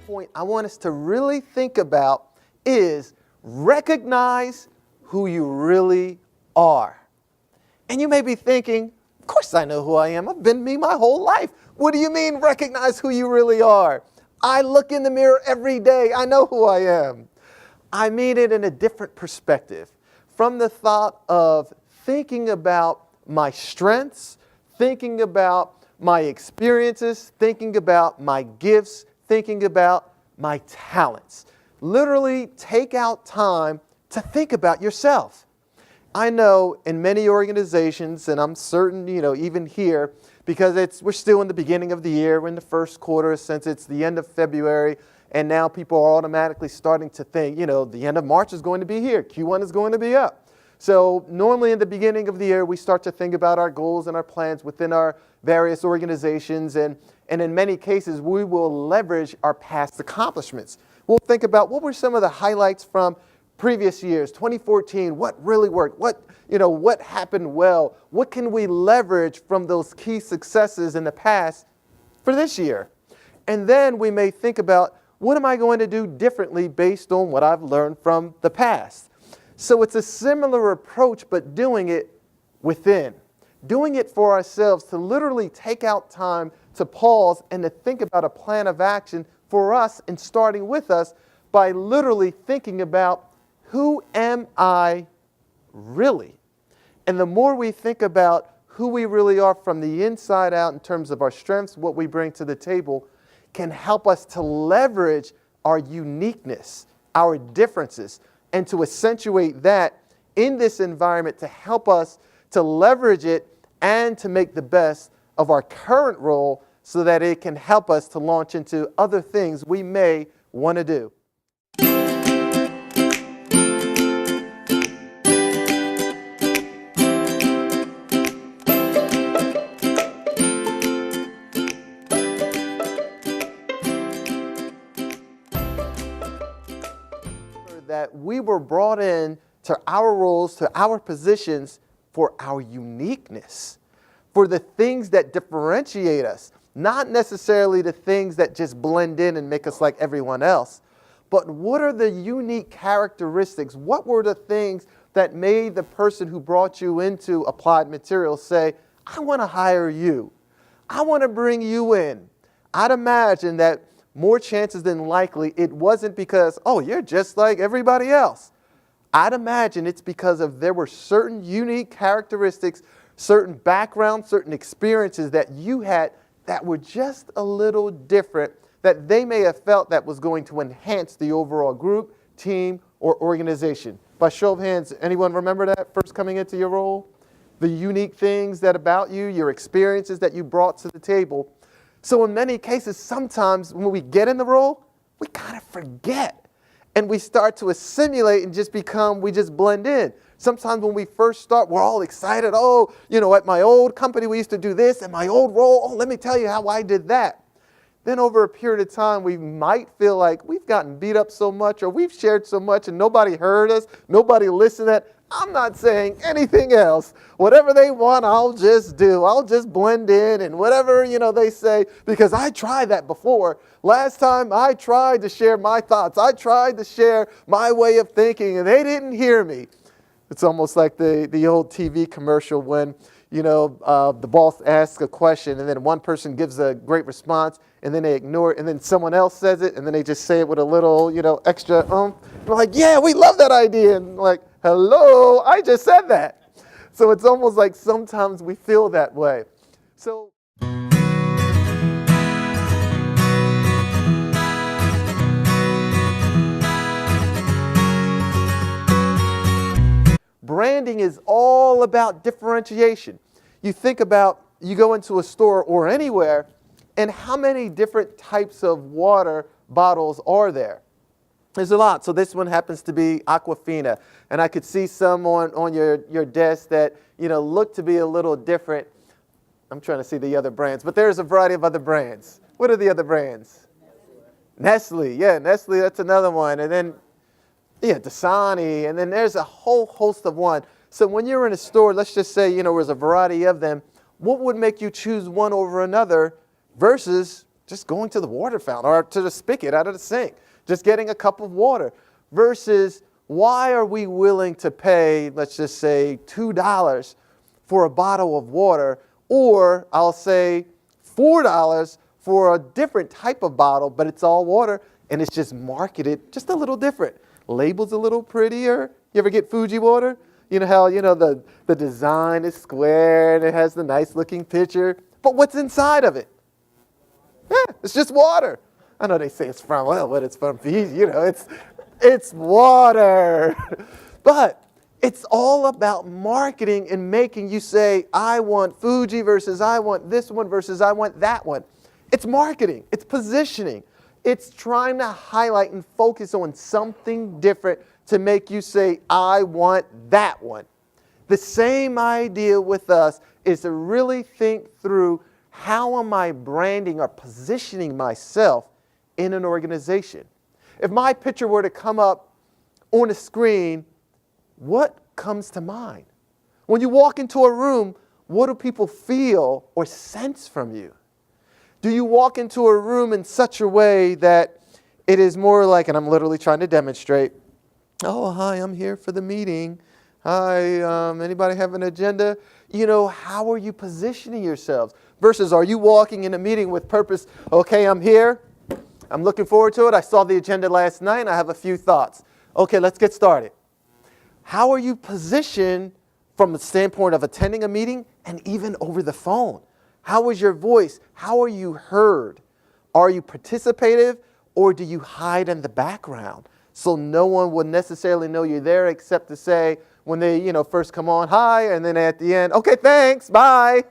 point I want us to really think about is recognize who you really are. And you may be thinking, of course I know who I am. I've been me my whole life. What do you mean recognize who you really are? I look in the mirror every day. I know who I am. I mean it in a different perspective. From the thought of thinking about my strengths, thinking about my experiences, thinking about my gifts, thinking about my talents. Literally take out time to think about yourself. I know in many organizations, and I'm certain, even here, because we're still in the beginning of the year, we're in the first quarter since it's the end of February, and now people are automatically starting to think, the end of March is going to be here, Q1 is going to be up. So normally in the beginning of the year, we start to think about our goals and our plans within our various organizations, and in many cases, we will leverage our past accomplishments. We'll think about what were some of the highlights from previous years, 2014, what really worked, what happened well, what can we leverage from those key successes in the past for this year? And then we may think about, what am I going to do differently based on what I've learned from the past? So it's a similar approach, but doing it within. Doing it for ourselves, to literally take out time to pause and to think about a plan of action for us, and starting with us by literally thinking about, who am I really? And the more we think about who we really are from the inside out in terms of our strengths, what we bring to the table, can help us to leverage our uniqueness, our differences, and to accentuate that in this environment to help us to leverage it and to make the best of our current role so that it can help us to launch into other things we may want to do. That we were brought in to our roles, to our positions for our uniqueness, for the things that differentiate us, not necessarily the things that just blend in and make us like everyone else, but what are the unique characteristics? What were the things that made the person who brought you into Applied Materials say, I want to hire you. I want to bring you in. I'd imagine that more chances than likely, it wasn't because, oh, you're just like everybody else. I'd imagine it's because there were certain unique characteristics, certain backgrounds, certain experiences that you had that were just a little different, that they may have felt that was going to enhance the overall group, team, or organization. By show of hands, anyone remember that first coming into your role? The unique things that about you, your experiences that you brought to the table. So in many cases, sometimes when we get in the role, we kind of forget. And we start to assimilate and we just blend in. Sometimes when we first start, we're all excited. Oh, at my old company, we used to do this. And my old role, oh, let me tell you how I did that. Then over a period of time, we might feel like we've gotten beat up so much, or we've shared so much and nobody heard us, nobody listened. I'm not saying anything else. Whatever they want, I'll just do. I'll just blend in and whatever, they say, because I tried that before. Last time I tried to share my thoughts. I tried to share my way of thinking and they didn't hear me. It's almost like the old TV commercial when, the boss asks a question and then one person gives a great response and then they ignore it and then someone else says it and then they just say it with a little, extra They're like, yeah, we love that idea. And like, hello, I just said that. So it's almost like sometimes we feel that way. So branding is all about differentiation. You think about, you go into a store or anywhere, and how many different types of water bottles are there? There's a lot. So this one happens to be Aquafina. And I could see some on your desk that, look to be a little different. I'm trying to see the other brands, but there's a variety of other brands. What are the other brands? Nestle. Yeah, Nestle, that's another one. And then, Dasani. And then there's a whole host of one. So when you're in a store, let's just say, there's a variety of them. What would make you choose one over another versus just going to the water fountain or to the spigot out of the sink, just getting a cup of water, versus why are we willing to pay, let's just say, $2 for a bottle of water, or I'll say $4 for a different type of bottle, but it's all water and it's just marketed just a little different. Label's a little prettier. You ever get Fuji water? You know how, the design is square and it has the nice looking picture, but what's inside of it? It's just water. I know they say it's from, what it's from Fiji, it's water. But it's all about marketing and making you say, I want Fuji versus I want this one versus I want that one. It's marketing. It's positioning. It's trying to highlight and focus on something different to make you say, I want that one. The same idea with us is to really think through, how am I branding or positioning myself in an organization? If my picture were to come up on a screen, what comes to mind? When you walk into a room, what do people feel or sense from you? Do you walk into a room in such a way that it is more like, and I'm literally trying to demonstrate, oh, hi, I'm here for the meeting. Hi, anybody have an agenda? How are you positioning yourselves? Versus, are you walking in a meeting with purpose? Okay, I'm here. I'm looking forward to it. I saw the agenda last night and I have a few thoughts. Okay, let's get started. How are you positioned from the standpoint of attending a meeting and even over the phone? How is your voice? How are you heard? Are you participative, or do you hide in the background so no one will necessarily know you're there except to say when they first come on, hi, and then at the end, okay, thanks, bye.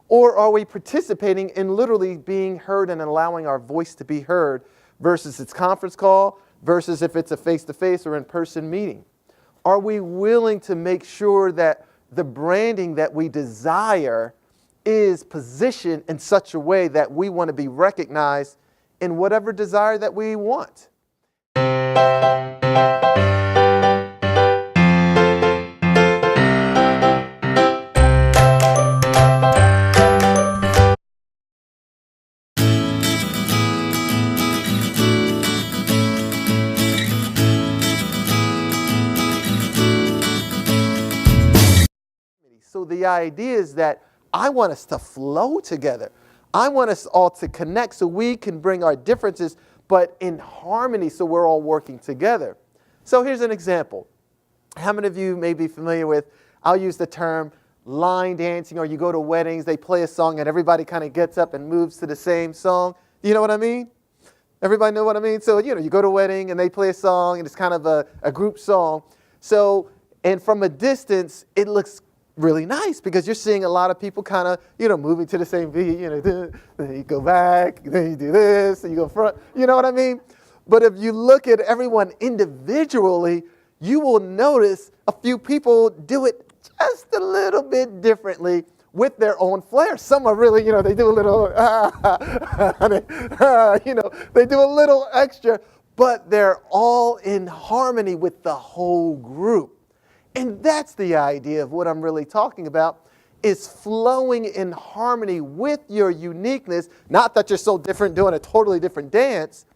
Or are we participating in literally being heard and allowing our voice to be heard versus it's conference call versus if it's a face-to-face or in-person meeting? Are we willing to make sure that the branding that we desire is positioned in such a way that we want to be recognized in whatever desire that we want? So the idea is that I want us to flow together. I want us all to connect so we can bring our differences, but in harmony so we're all working together. So here's an example. How many of you may be familiar with, I'll use the term line dancing, or you go to weddings, they play a song and everybody kind of gets up and moves to the same song. You know what I mean? Everybody know what I mean? So, you go to a wedding and they play a song and it's kind of a group song. So, and from a distance, it looks really nice because you're seeing a lot of people kind of, moving to the same beat, then you go back, then you do this, and you go front, you know what I mean? But if you look at everyone individually, you will notice a few people do it just a little bit differently with their own flair. Some are really, they do a little, they do a little extra, but they're all in harmony with the whole group. And that's the idea of what I'm really talking about, is flowing in harmony with your uniqueness. Not that you're so different doing a totally different dance.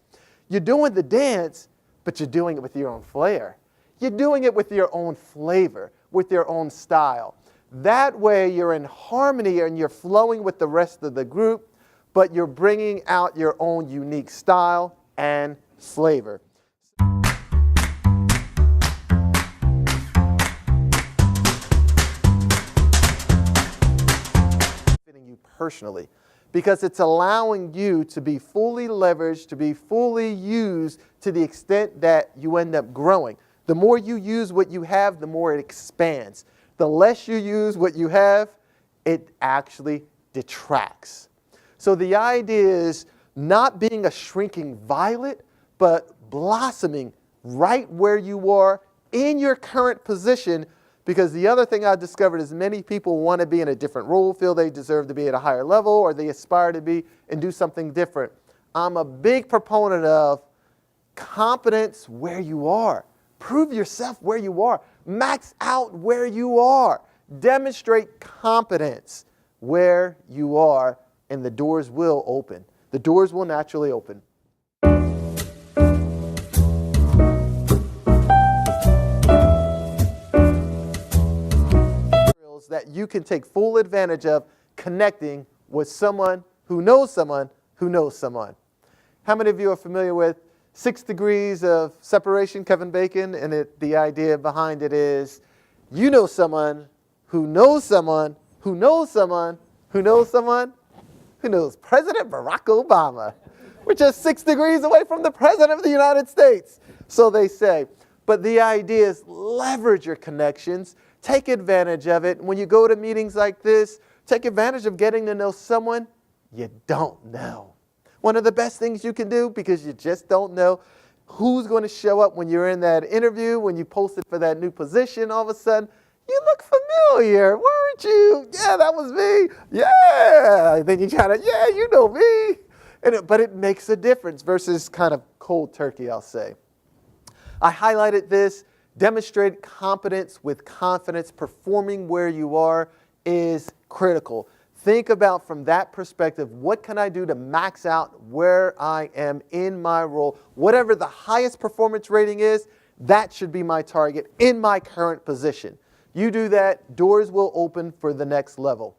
You're doing the dance, but you're doing it with your own flair. You're doing it with your own flavor, with your own style. That way you're in harmony and you're flowing with the rest of the group, but you're bringing out your own unique style and flavor. You personally, because it's allowing you to be fully leveraged, to be fully used to the extent that you end up growing. The more you use what you have, the more it expands. The less you use what you have, it actually detracts. So the idea is not being a shrinking violet, but blossoming right where you are in your current position. Because the other thing I've discovered is many people want to be in a different role, feel they deserve to be at a higher level, or they aspire to be and do something different. I'm a big proponent of competence where you are. Prove yourself where you are. Max out where you are. Demonstrate competence where you are, and the doors will open. the doors will naturally open. That you can take full advantage of connecting with someone who knows someone who knows someone. How many of you are familiar with 6 degrees of separation, Kevin Bacon? And the idea behind it is you know someone who knows someone who knows someone who knows someone who knows President Barack Obama. We're just 6 degrees away from the President of the United States, so they say. But the idea is leverage your connections. Take advantage of it. When you go to meetings like this, take advantage of getting to know someone you don't know. One of the best things you can do, because you just don't know who's going to show up when you're in that interview, when you posted for that new position, all of a sudden, you look familiar, weren't you? Yeah, that was me. Yeah. Then you try to, yeah, you know me. But it makes a difference versus kind of cold turkey, I'll say. I highlighted this. Demonstrate competence with confidence. Performing where you are is critical. Think about from that perspective, what can I do to max out where I am in my role? Whatever the highest performance rating is, that should be my target in my current position. You do that, doors will open for the next level.